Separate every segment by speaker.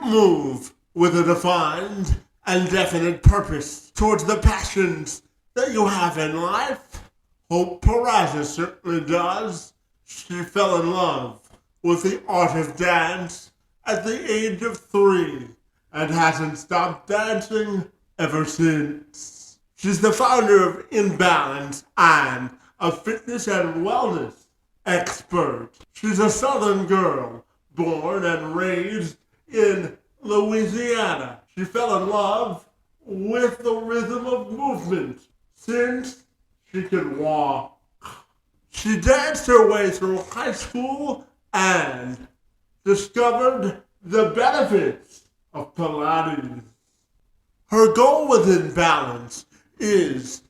Speaker 1: you move with a defined and definite purpose towards the passions that you have in life? Hope Pedraza certainly does. She fell in love with the art of dance at the age of 3 and hasn't stopped dancing ever since. She's the founder of inBalance and a fitness and wellness expert. She's a Southern girl, born and raised in Louisiana. She fell in love with the rhythm of movement since she could walk. She danced her way through high school and discovered the benefits of Pilates. Her goal with inBalance is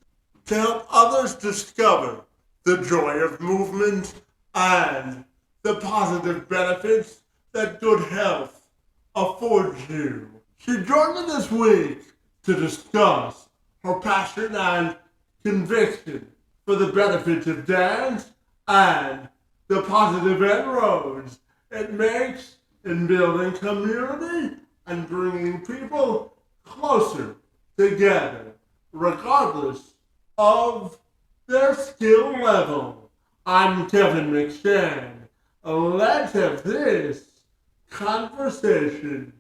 Speaker 1: to help others discover the joy of movement and the positive benefits that good health affords you. She joined me this week to discuss her passion and conviction for the benefits of dance and the positive inroads it makes in building community and bringing people closer together, regardless of their skill level. I'm Kevin McShann. Let's have this conversation.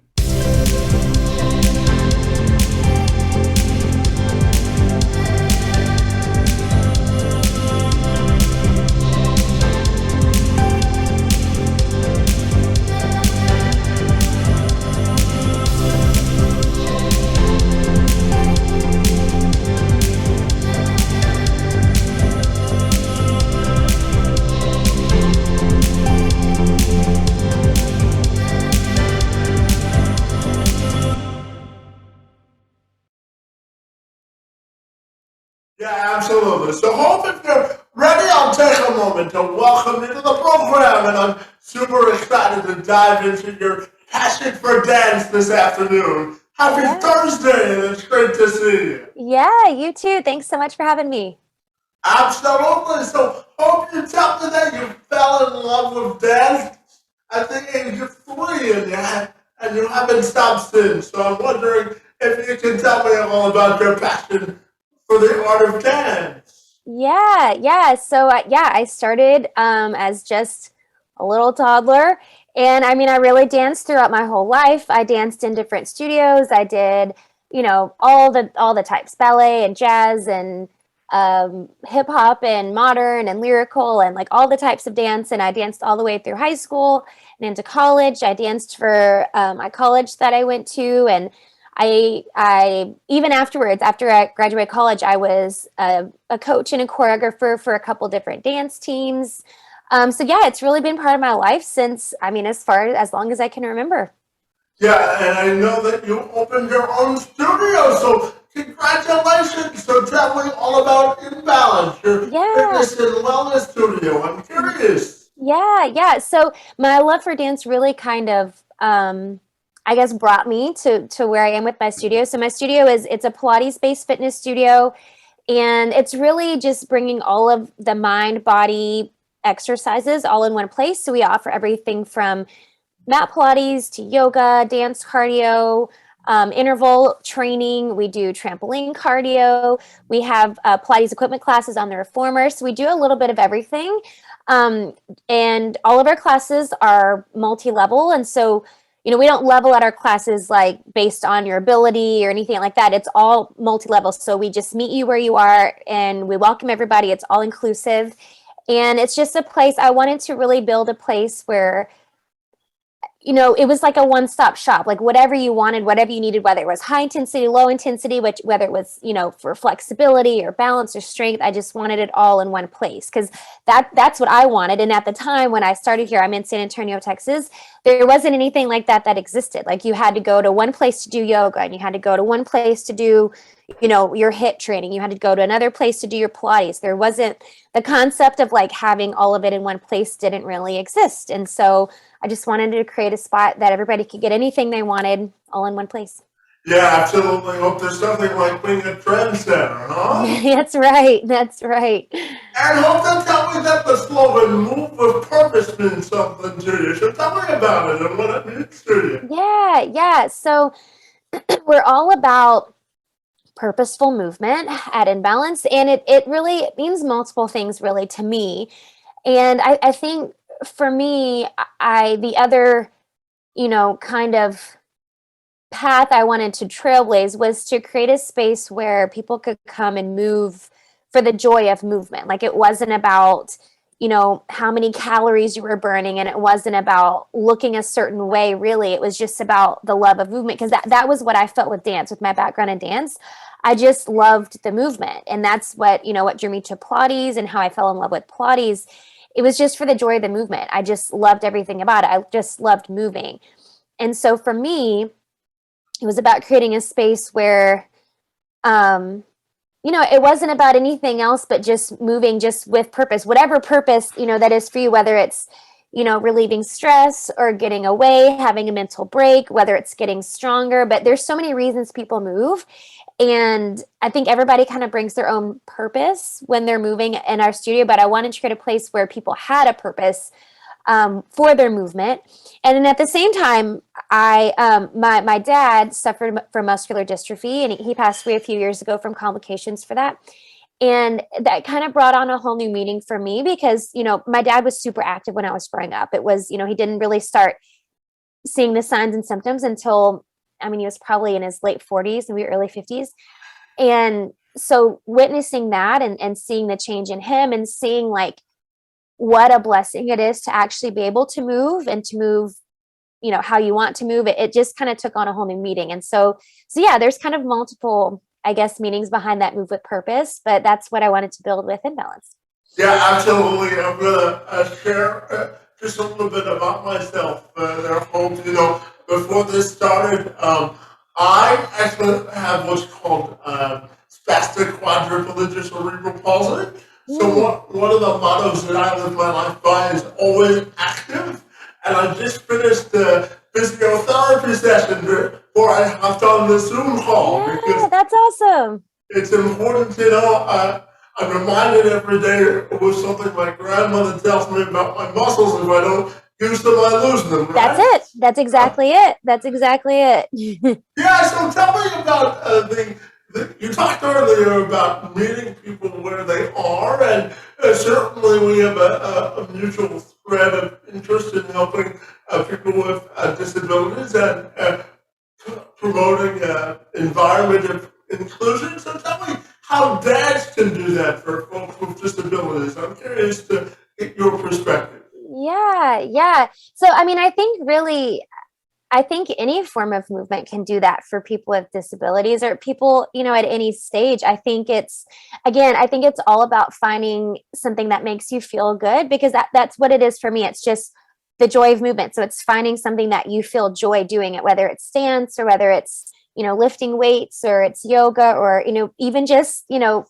Speaker 1: Yeah, absolutely. So hope if you're ready, I'll take a moment to welcome you to the program, and I'm super excited to dive into your passion for dance this afternoon. Happy
Speaker 2: Yeah.
Speaker 1: Thursday, and it's great to see you.
Speaker 2: Yeah, you too. Thanks so much for having me.
Speaker 1: Absolutely. So hope you tell me that you fell in love with dance at the age of 3, and you haven't stopped since. So I'm wondering if you can tell me all about your passion for the art of dance.
Speaker 2: Yeah. So yeah, I started as just a little toddler, and I mean, I really danced throughout my whole life. I danced in different studios. I did, all the types, ballet and jazz and hip hop and modern and lyrical and like all the types of dance. And I danced all the way through high school and into college. I danced for my college that I went to, and I even afterwards, after I graduated college, I was a coach and a choreographer for a couple different dance teams. So yeah, it's really been part of my life since, I mean, as long as I can remember.
Speaker 1: Yeah, and I know that you opened your own studio, so congratulations. So tell me all about inBalance, your
Speaker 2: Yeah,
Speaker 1: fitness and wellness studio. I'm curious.
Speaker 2: yeah. So my love for dance really kind of, I guess, brought me to where I am with my studio. So my studio it's a Pilates based fitness studio, and it's really just bringing all of the mind body exercises all in one place. So we offer everything from mat Pilates to yoga, dance cardio, interval training. We do trampoline cardio. We have Pilates equipment classes on the reformer. So we do a little bit of everything. Um, and all of our classes are multi-level. And so, we don't level at our classes like based on your ability or anything like that. It's all multi-level. So we just meet you where you are and we welcome everybody. It's all inclusive. And it's just a place I wanted to really build a place where it was like a one-stop shop, like whatever you wanted, whatever you needed, whether it was high intensity, low intensity, whether it was, for flexibility or balance or strength. I just wanted it all in one place because that's what I wanted. And at the time when I started here, I'm in San Antonio, Texas, there wasn't anything like that existed. Like you had to go to one place to do yoga, and you had to go to one place to do, your HIIT training. You had to go to another place to do your Pilates. There wasn't the concept of like having all of it in one place didn't really exist. And so I just wanted to create a spot that everybody could get anything they wanted all in one place.
Speaker 1: Yeah, absolutely. Hope there's something like being a trendsetter, huh?
Speaker 2: That's right. That's right.
Speaker 1: And hope to tell me that the slogan "Move with Purpose" means something to you. So tell me about it and what it means to you.
Speaker 2: Yeah, yeah. So we're all about purposeful movement at inBalance, and it really means multiple things really to me. And I think for me, I the other, kind of path I wanted to trailblaze was to create a space where people could come and move for the joy of movement. Like it wasn't about, how many calories you were burning, and it wasn't about looking a certain way, really. It was just about the love of movement, because that was what I felt with dance, with my background in dance. I just loved the movement. And that's what drew me to Pilates and how I fell in love with Pilates. It was just for the joy of the movement. I just loved everything about it. I just loved moving. And so for me, it was about creating a space where um it wasn't about anything else but just moving just with purpose, whatever purpose that is for you, whether it's relieving stress or getting away, having a mental break, whether it's getting stronger. But there's so many reasons people move, and I think everybody kind of brings their own purpose when they're moving in our studio. But I wanted to create a place where people had a purpose for their movement. And then at the same time, my dad suffered from muscular dystrophy, and he passed away a few years ago from complications for that. And that kind of brought on a whole new meaning for me, because my dad was super active when I was growing up. It was, he didn't really start seeing the signs and symptoms until, I mean, he was probably in his late 40s, maybe early 50s. And so witnessing that and seeing the change in him, and seeing like what a blessing it is to actually be able to move, and to move how you want to move, it just kind of took on a whole new meaning. And so yeah, there's kind of multiple, I guess, meanings behind that move with purpose, but that's what I wanted to build with inBalance.
Speaker 1: Yeah, absolutely. I'm gonna share just a little bit about myself. There, folks. Before this started, I actually have what's called spastic quadriplegic cerebral palsy. So
Speaker 2: Mm.
Speaker 1: one of the mottos that I live my life by is always active. And I just finished a physiotherapy session before I hopped on the Zoom call
Speaker 2: Yeah,
Speaker 1: because
Speaker 2: that's awesome.
Speaker 1: it's important to know. I'm reminded every day with something my grandmother tells me about my muscles. If I don't use them, I lose them,
Speaker 2: That's
Speaker 1: right?
Speaker 2: it. That's exactly it. That's exactly it.
Speaker 1: Yeah, so tell me about you talked earlier about meeting people where they are, and certainly we have a mutual thread of interest in helping people with disabilities and promoting environment of inclusion. So tell me how dads can do that for folks with disabilities. I'm curious to get your perspective.
Speaker 2: Yeah, yeah. So I mean, I think any form of movement can do that for people with disabilities, or people, at any stage. I think it's all about finding something that makes you feel good, because that's what it is for me. It's just the joy of movement. So it's finding something that you feel joy doing it, whether it's dance, or whether it's, lifting weights, or it's yoga, or, even just,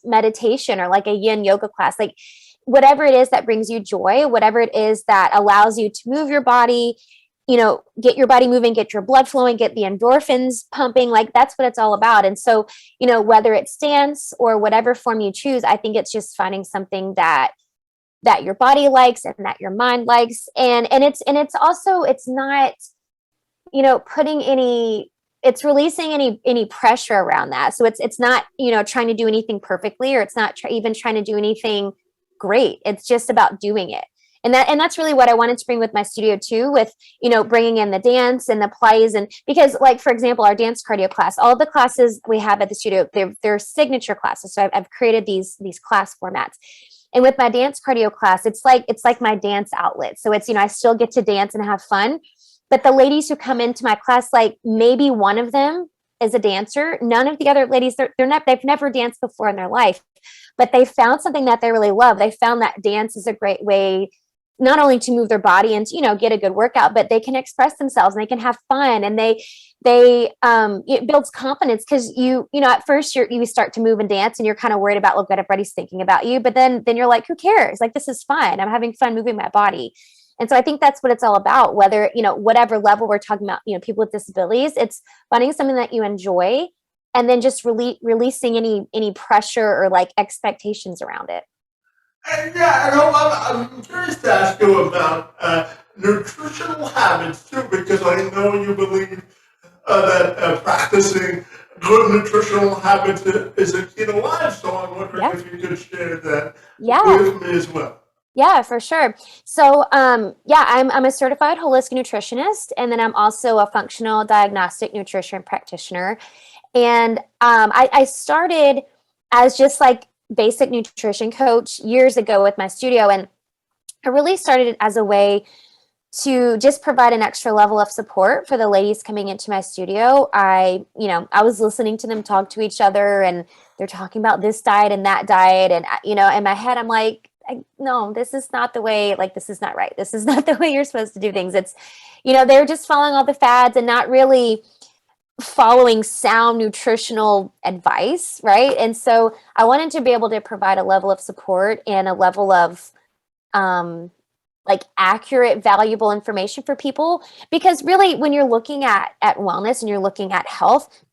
Speaker 2: meditation, or like a yin yoga class, like whatever it is that brings you joy, whatever it is that allows you to move your body, get your body moving, get your blood flowing, get the endorphins pumping. Like that's what it's all about. And so, whether it's dance or whatever form you choose, I think it's just finding something that your body likes and that your mind likes. And it's also, it's not, putting any, it's releasing any pressure around that. So it's not, trying to do anything perfectly, or it's not even trying to do anything great. It's just about doing it. And that's really what I wanted to bring with my studio too, with bringing in the dance and the plays. And because, like, for example, our dance cardio class, all the classes we have at the studio, they're signature classes. So I've created these class formats. And with my dance cardio class, it's like my dance outlet. So it's, I still get to dance and have fun. But the ladies who come into my class, like maybe one of them is a dancer. None of the other ladies, they've never danced before in their life, but they found something that they really love. They found that dance is a great way not only to move their body and get a good workout, but they can express themselves and they can have fun, and it builds confidence, because at first you start to move and dance and you're kind of worried about what everybody's thinking about you, but then you're like, who cares? Like, this is fun. I'm having fun moving my body. And so I think that's what it's all about, whether, whatever level we're talking about, people with disabilities, it's finding something that you enjoy and then just releasing any pressure or like expectations around it.
Speaker 1: And yeah, and I'm curious to ask you about nutritional habits too, because I know you believe that practicing good nutritional habits is a key to life. So I'm wondering
Speaker 2: Yeah.
Speaker 1: if you could share that
Speaker 2: Yeah.
Speaker 1: with me as well.
Speaker 2: Yeah, for sure. So, yeah, I'm a certified holistic nutritionist, and then I'm also a functional diagnostic nutrition practitioner. And I started as just like basic nutrition coach years ago with my studio, and I really started it as a way to just provide an extra level of support for the ladies coming into my studio. I was listening to them talk to each other, and they're talking about this diet and that diet. And, in my head, I'm like, no, this is not the way, like, this is not right. This is not the way you're supposed to do things. It's, they're just following all the fads and not really following sound nutritional advice. Right. And so I wanted to be able to provide a level of support and a level of, like accurate, valuable information for people, because really when you're looking at wellness and you're looking at health,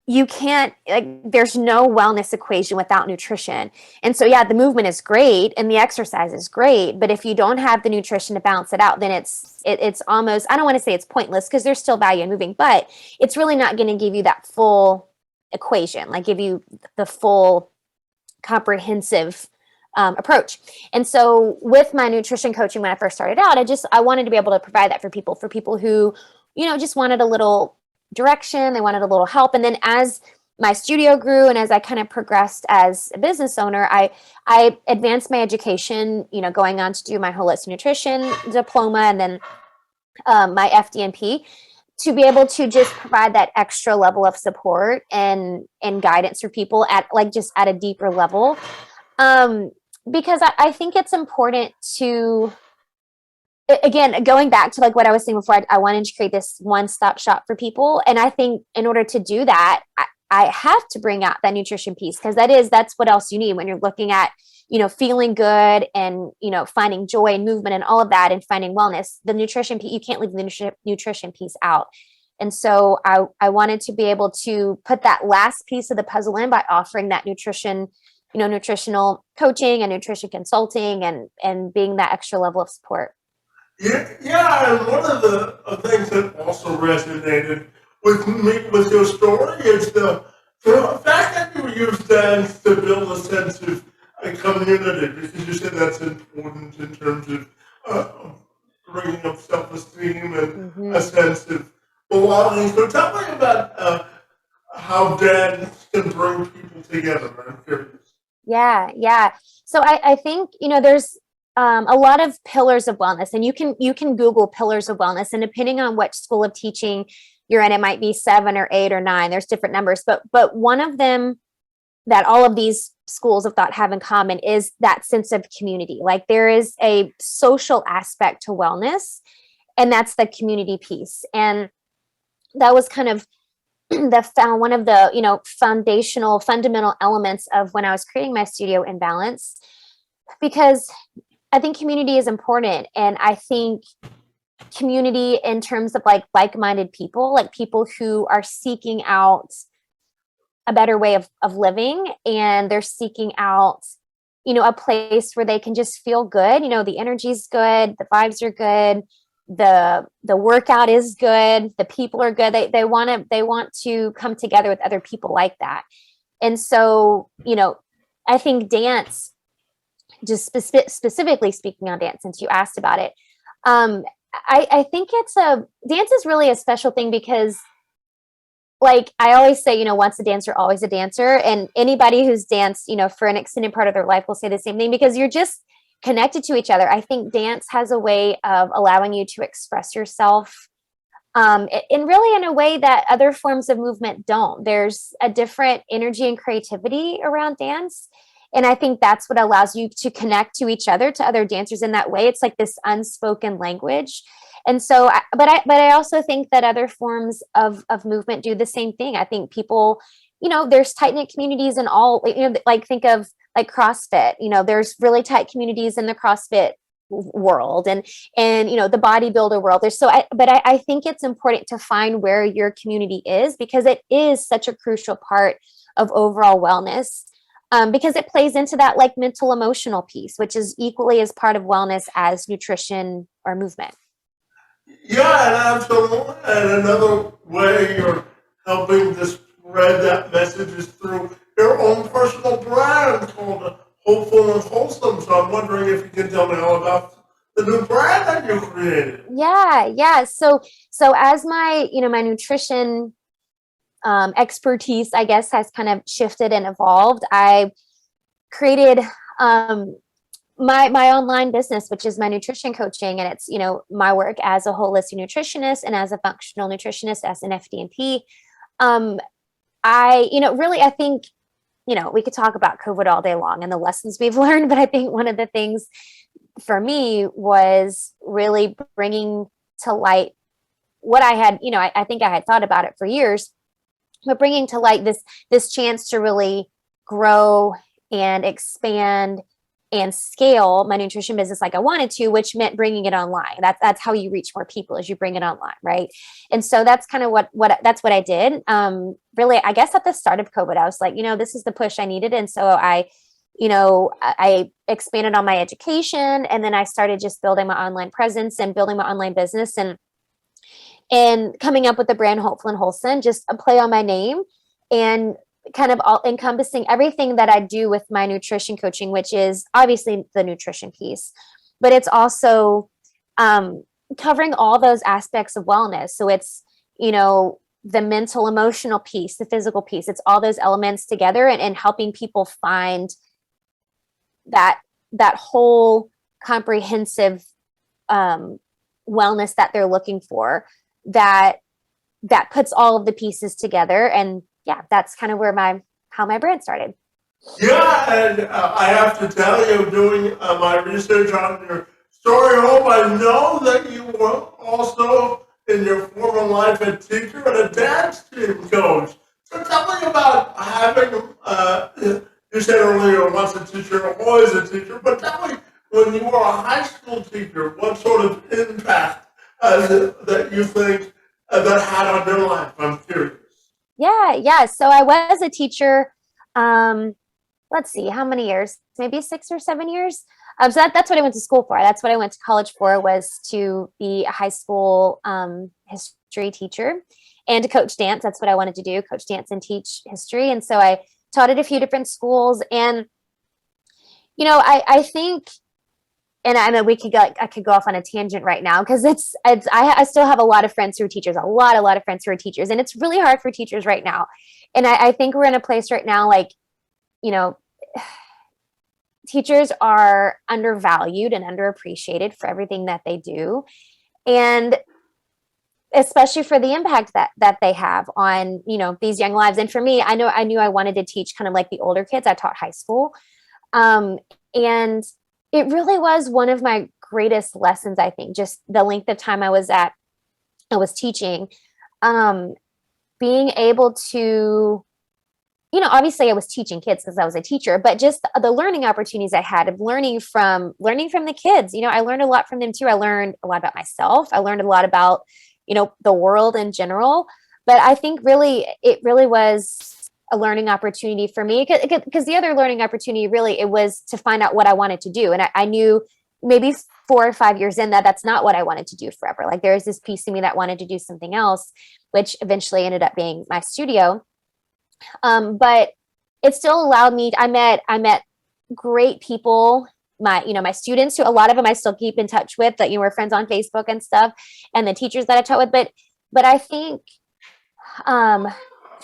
Speaker 2: you can't, like, there's no wellness equation without nutrition. And so yeah, the movement is great and the exercise is great, but if you don't have the nutrition to balance it out, then it's almost, I don't want to say it's pointless, because there's still value in moving, but it's really not going to give you that full equation, like give you the full comprehensive approach. And so with my nutrition coaching, when I first started out, I wanted to be able to provide that for people who, just wanted a little direction, they wanted a little help. And then as my studio grew and as I kind of progressed as a business owner, I advanced my education, going on to do my holistic nutrition diploma and then my FDNP, to be able to just provide that extra level of support and guidance for people at like just at a deeper level. Because I think it's important to, again, going back to like what I was saying before, I wanted to create this one-stop shop for people. And I think in order to do that, I have to bring out that nutrition piece, because that's what else you need when you're looking at, feeling good and, finding joy and movement and all of that and finding wellness. The nutrition piece, you can't leave the nutrition piece out. And so I wanted to be able to put that last piece of the puzzle in by offering that nutritional coaching and nutrition consulting and being that extra level of support.
Speaker 1: Yeah, and one of the things that also resonated with me with your story is the fact that you use dance to build a sense of a community, because you said that's important in terms of bringing up self-esteem and a sense of belonging. So tell me about how dance can bring people together. I'm curious.
Speaker 2: Yeah. So I think, there's a lot of pillars of wellness, and you can Google pillars of wellness, and depending on what school of teaching you're in, it might be 7 or 8 or 9. There's different numbers, but one of them that all of these schools of thought have in common is that sense of community. Like there is a social aspect to wellness, and that's the community piece. And that was kind of one of the fundamental elements of when I was creating my studio inBalance, because I think community is important. And I think community in terms of like-minded people, like people who are seeking out a better way of living, and they're seeking out, a place where they can just feel good. The energy's good, the vibes are good, the workout is good, the people are good. They want to come together with other people like that. And so, I think dance, just specifically speaking on dance, since you asked about it, I think dance is really a special thing, because like I always say, once a dancer, always a dancer. And anybody who's danced, for an extended part of their life will say the same thing, because you're just connected to each other. I think dance has a way of allowing you to express yourself, and really in a way that other forms of movement don't. There's a different energy and creativity around dance. And I think that's what allows you to connect to each other, to other dancers in that way. It's like this unspoken language. And so, but I also think that other forms of movement do the same thing. I think people, there's tight knit communities in all, like think of like CrossFit, there's really tight communities in the CrossFit world and the bodybuilder world. I think it's important to find where your community is, because it is such a crucial part of overall wellness, because it plays into that like mental emotional piece, which is equally as part of wellness as nutrition or movement.
Speaker 1: Yeah, and absolutely. And another way you're helping to spread that message is through your own personal brand called Hopeful and Wholesome. So I'm wondering if you can tell me all about the new brand that you created.
Speaker 2: Yeah. So as my nutrition expertise, I guess, has kind of shifted and evolved, I created my online business, which is my nutrition coaching, and it's my work as a holistic nutritionist and as a functional nutritionist, as an FDNP. I think we could talk about COVID all day long and the lessons we've learned, but I think one of the things for me was really bringing to light what I had, I think I had thought about it for years, but bringing to light this chance to really grow and expand and scale my nutrition business like I wanted to, which meant bringing it online. That's how you reach more people, is you bring it online, right? And so that's kind of what I did. Really, I guess at the start of COVID, I was like, this is the push I needed, and so I expanded on my education, and then I started just building my online presence and building my online business, and coming up with the brand Hopeful and Wholesome, just a play on my name, and kind of all encompassing everything that I do with my nutrition coaching, which is obviously the nutrition piece, but it's also covering all those aspects of wellness. So it's, the mental, emotional piece, the physical piece, it's all those elements together, and helping people find that whole comprehensive wellness that they're looking for, that puts all of the pieces together. And yeah, that's kind of where how my brand started.
Speaker 1: Yeah, and I have to tell you, doing my research on your story, Hope, I know that you were also in your former life a teacher and a dance team coach. So tell me about having, you said earlier, once a teacher, always a teacher, but tell me, when you were a high school teacher, what sort of impact that you think that had on your life? I'm curious.
Speaker 2: Yeah. So I was a teacher. Let's see, how many years? Maybe 6 or 7 years. So that's what I went to school for. That's what I went to college for, was to be a high school history teacher and to coach dance. That's what I wanted to do, coach dance and teach history. And so I taught at a few different schools. And, I think, and I know I could go off on a tangent right now, because I still have a lot of friends who are teachers, a lot of friends who are teachers, and it's really hard for teachers right now. And I think we're in a place right now, like, teachers are undervalued and underappreciated for everything that they do, and especially for the impact that they have on these young lives. And for me, I knew I wanted to teach kind of like the older kids. I taught high school, and it really was one of my greatest lessons, I think, just the length of time I was teaching, being able to, obviously I was teaching kids because I was a teacher, but just the learning opportunities I had of learning from the kids. I learned a lot from them too. I learned a lot about myself. I learned a lot about, the world in general. But I think it really was a learning opportunity for me, because the other learning opportunity, really, it was to find out what I wanted to do. And I knew maybe 4 or 5 years in that that's not what I wanted to do forever. Like, there was this piece of me that wanted to do something else, which eventually ended up being my studio. But it still allowed me, I met great people, my students, who a lot of them I still keep in touch with, that, we're friends on Facebook and stuff, and the teachers that I taught with. But I think,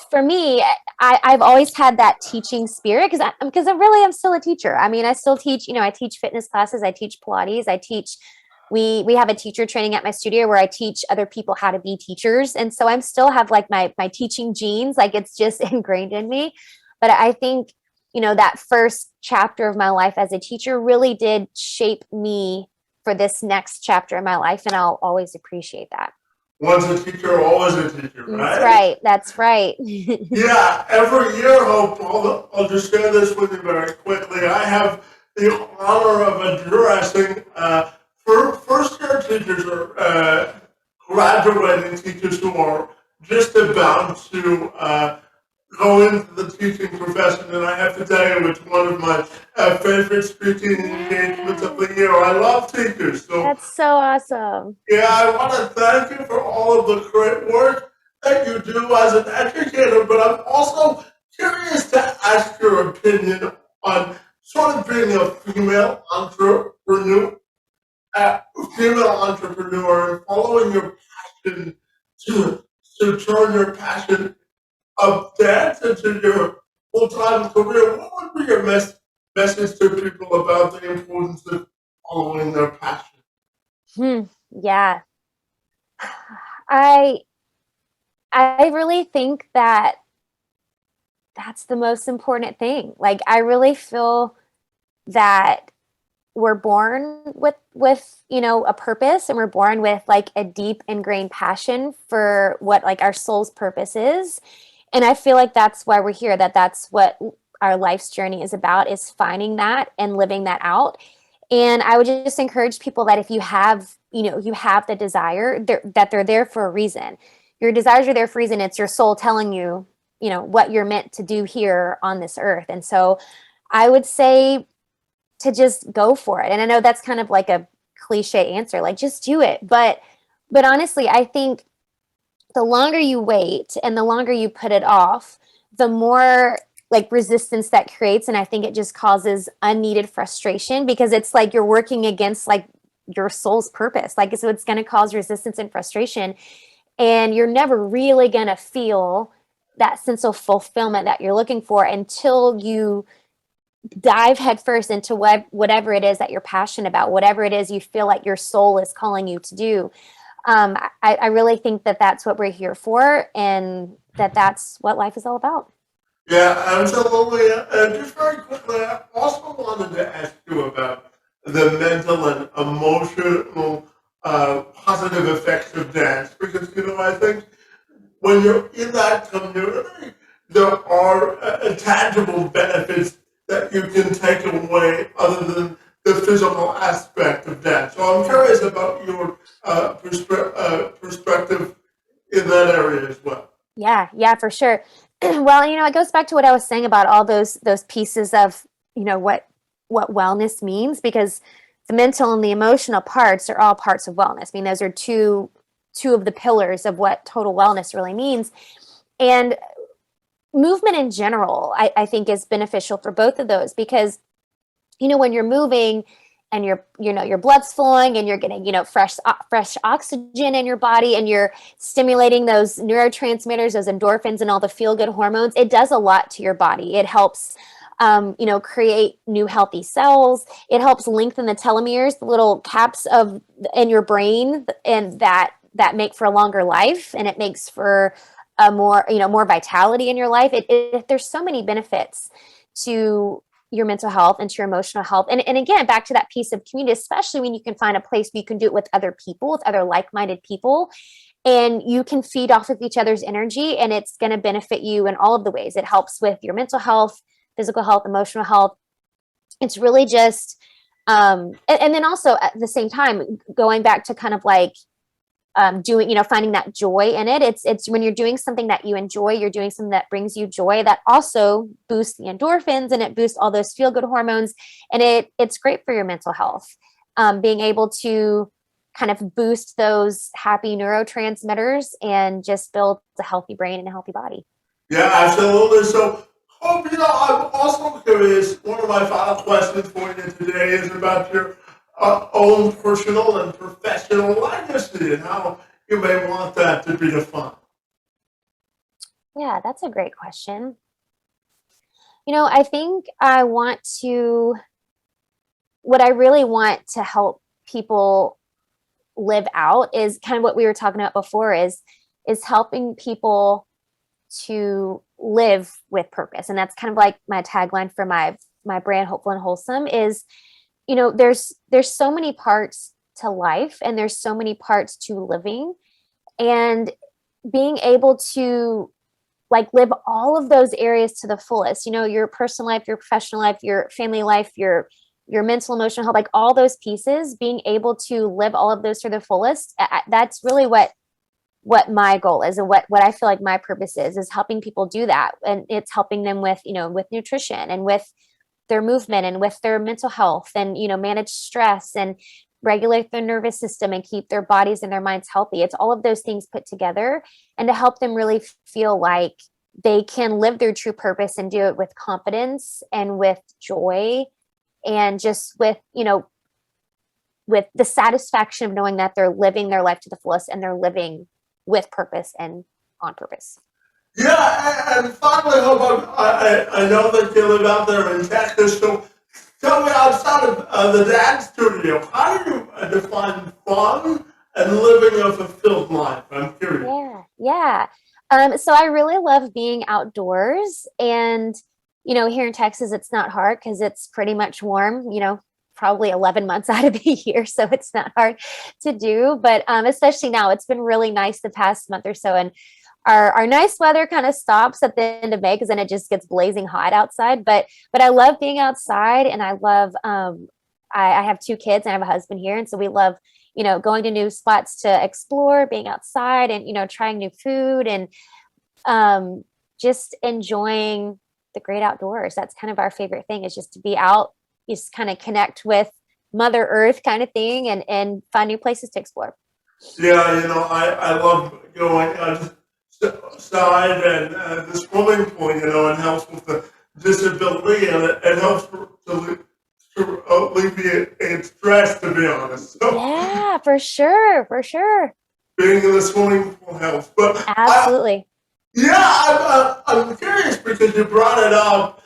Speaker 2: for me, I've always had that teaching spirit, because I'm still a teacher. I mean, I still teach, I teach fitness classes, I teach Pilates, we have a teacher training at my studio where I teach other people how to be teachers. And so I'm still have like my teaching genes, like it's just ingrained in me. But I think, that first chapter of my life as a teacher really did shape me for this next chapter in my life. And I'll always appreciate that.
Speaker 1: Once a teacher, always a teacher,
Speaker 2: right? That's right.
Speaker 1: Yeah, every year, Hope, I'll just share this with you very quickly. I have the honor of addressing first year teachers are graduating teachers who are just about to go into the teaching profession, and I have to tell you, it's one of my favorite speaking engagements of the year. I love teachers, so
Speaker 2: That's so awesome.
Speaker 1: yeah, I want to thank you for all of the great work that you do as an educator, but I'm also curious to ask your opinion on sort of being a uh, female entrepreneur, and following your passion to, to turn your passion of dance into your full-time career. What would be your message to people about the importance of following their passion?
Speaker 2: Hmm. Yeah. I I really think that that's the most important thing. Like I really feel that we're born with a purpose, and we're born with like a deep ingrained passion for what like our soul's purpose is. And I feel like that's why we're here, that's what our life's journey is about, is finding that and living that out. And I would just encourage people that if you have, you have the desire, that they're there for a reason. Your desires are there for a reason. It's your soul telling you, what you're meant to do here on this earth. And so I would say to just go for it. And I know that's kind of like a cliche answer, like just do it. But honestly, I think the longer you wait and the longer you put it off, the more like resistance that creates. And I think it just causes unneeded frustration, because it's like you're working against like your soul's purpose. Like, so it's going to cause resistance and frustration. And you're never really going to feel that sense of fulfillment that you're looking for until you dive headfirst into whatever it is that you're passionate about, whatever it is you feel like your soul is calling you to do. I really think that that's what we're here for, and that's what life is all about.
Speaker 1: Yeah, absolutely. And just very quickly, I also wanted to ask you about the mental and emotional positive effects of dance, because I think when you're in that community, there are tangible benefits that you can take away other than the physical aspect of dance. So I'm curious about your perspective in that area as well.
Speaker 2: Yeah, for sure. Well, it goes back to what I was saying about all those pieces of, what wellness means, because the mental and the emotional parts are all parts of wellness. I mean, those are two of the pillars of what total wellness really means. And movement in general, I think is beneficial for both of those, because when you're moving and your blood's flowing and you're getting fresh oxygen in your body, and you're stimulating those neurotransmitters, those endorphins, and all the feel good hormones, it does a lot to your body. It helps create new healthy cells. It helps lengthen the telomeres, the little caps in your brain, and that make for a longer life, and it makes for a more vitality in your life. There's so many benefits to your mental health and to your emotional health. And again, back to that piece of community, especially when you can find a place where you can do it with other people, with other like-minded people, and you can feed off of each other's energy, and it's going to benefit you in all of the ways. It helps with your mental health, physical health, emotional health. It's really just, and then also at the same time, going back to kind of like, finding that joy in it. It's when you're doing something that you enjoy, you're doing something that brings you joy, that also boosts the endorphins, and it boosts all those feel good hormones. And it's great for your mental health. Being able to kind of boost those happy neurotransmitters and just build a healthy brain and a healthy body.
Speaker 1: Yeah, absolutely. So, Hope, I'm also curious. One of my final questions for you today is about your own personal and professional legacy and how you may want that to be defined.
Speaker 2: Yeah, that's a great question. I think what I really want to help people live out is kind of what we were talking about before, is helping people to live with purpose. And that's kind of like my tagline for my brand, Hopeful and Wholesome, is, there's so many parts to life, and there's so many parts to living, and being able to like live all of those areas to the fullest, your personal life, your professional life, your family life, your your mental, emotional health, like all those pieces, being able to live all of those to the fullest. That's really what my goal is, and what I feel like my purpose is helping people do that. And it's helping them with, with nutrition and with their movement and with their mental health, and, manage stress and regulate their nervous system and keep their bodies and their minds healthy. It's all of those things put together, and to help them really feel like they can live their true purpose and do it with confidence and with joy, and just with the satisfaction of knowing that they're living their life to the fullest, and they're living with purpose and on purpose.
Speaker 1: Yeah, and finally, how about, I know that you live out there in Texas, so tell me, outside of the dance studio, how do you define fun and living a fulfilled life? I'm curious.
Speaker 2: Yeah. So I really love being outdoors, and, here in Texas, it's not hard because it's pretty much warm, probably 11 months out of the year. So it's not hard to do, but especially now, it's been really nice the past month or so. And our nice weather kind of stops at the end of May, because then it just gets blazing hot outside. But I love being outside, and I love, I have 2 kids and I have a husband here. And so we love, going to new spots to explore, being outside, and, trying new food, and just enjoying the great outdoors. That's kind of our favorite thing, is just to be out, just kind of connect with Mother Earth kind of thing, and find new places to explore.
Speaker 1: Yeah, I love going outside, and the swimming pool, it helps with the disability, and it helps to alleviate stress, to be honest. So
Speaker 2: Yeah, for sure.
Speaker 1: being in the swimming pool helps. But
Speaker 2: Absolutely.
Speaker 1: I'm curious because you brought it up.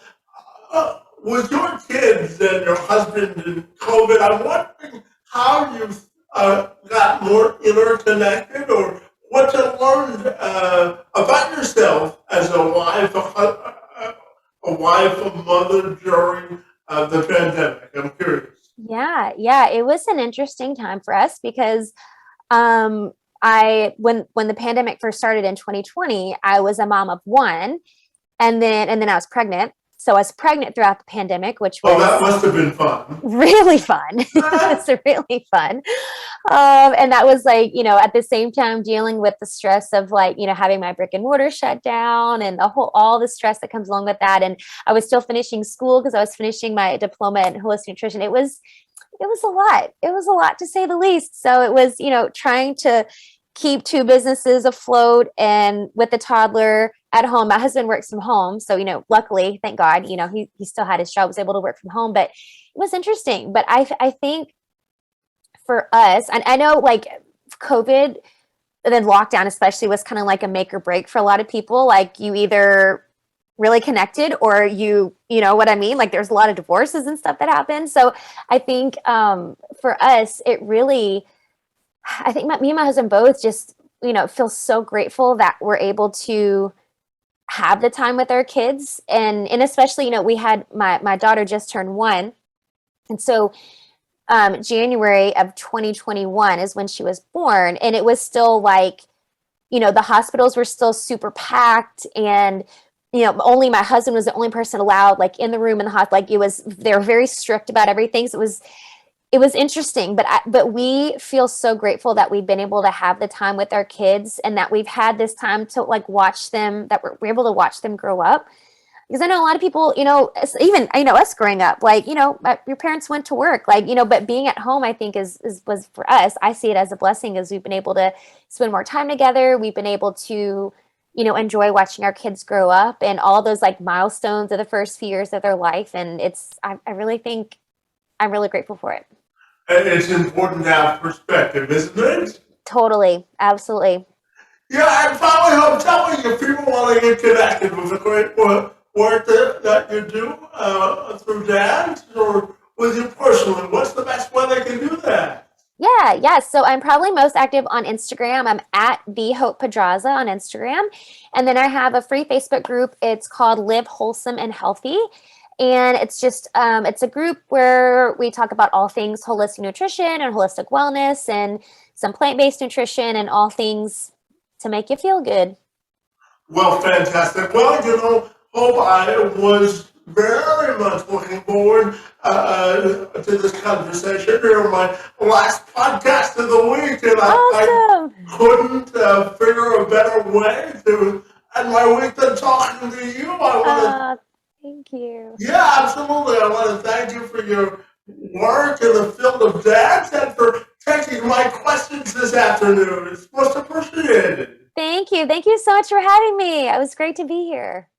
Speaker 1: With your kids and your husband and COVID, I'm wondering how you got more interconnected, or what you learned about yourself as a wife, a mother during the pandemic. I'm curious.
Speaker 2: Yeah. It was an interesting time for us because when the pandemic first started in 2020, I was a mom of 1, and then I was pregnant. So I was pregnant throughout the pandemic, which was
Speaker 1: that must have been fun.
Speaker 2: Really fun. It was really fun. And that was like, at the same time dealing with the stress of like, having my brick and mortar shut down, and all the stress that comes along with that. And I was still finishing school because I was finishing my diploma in holistic nutrition. It was a lot. It was a lot, to say the least. So it was, trying to keep 2 businesses afloat, and with the toddler at home. My husband works from home. So, luckily, thank God, he still had his job, was able to work from home. But it was interesting. But I think for us, and I know like COVID and then lockdown especially was kind of like a make or break for a lot of people. Like you either really connected, or you know what I mean? Like there's a lot of divorces and stuff that happened. So I think for us, I think me and my husband both just, feel so grateful that we're able to have the time with our kids. And especially, we had my daughter just turned 1. And so January of 2021 is when she was born. And it was still like, the hospitals were still super packed, and only my husband was the only person allowed like in the room in the hospital. Like they were very strict about everything. So it was interesting, but we feel so grateful that we've been able to have the time with our kids, and that we've had this time to like watch them, that we're able to watch them grow up. Because I know a lot of people, even us growing up, like, your parents went to work, like, but being at home, I think was for us, I see it as a blessing, as we've been able to spend more time together. We've been able to, enjoy watching our kids grow up, and all those like milestones of the first few years of their life. And I really think I'm really grateful for it.
Speaker 1: And it's important to have perspective, isn't it?
Speaker 2: Totally. Absolutely.
Speaker 1: Yeah, and finally, tell me if people want to get connected with the great work that you do through dance, or with you personally. What's the best way they can do that?
Speaker 2: Yeah. So I'm probably most active on Instagram. I'm at devote Pedraza on Instagram. And then I have a free Facebook group. It's called Live Wholesome and Healthy. And it's just, it's a group where we talk about all things holistic nutrition and holistic wellness, and some plant-based nutrition, and all things to make you feel good.
Speaker 1: Well, fantastic. Well, hope I was very much looking forward to this conversation. You're my last podcast of the week, and I
Speaker 2: Awesome.
Speaker 1: couldn't figure a better way to end my week than talking to you. I want to,
Speaker 2: Thank you.
Speaker 1: yeah, absolutely. I want to thank you for your work in the field of dance and for taking my questions this afternoon. It's most appreciated.
Speaker 2: Thank you. Thank you so much for having me. It was great to be here.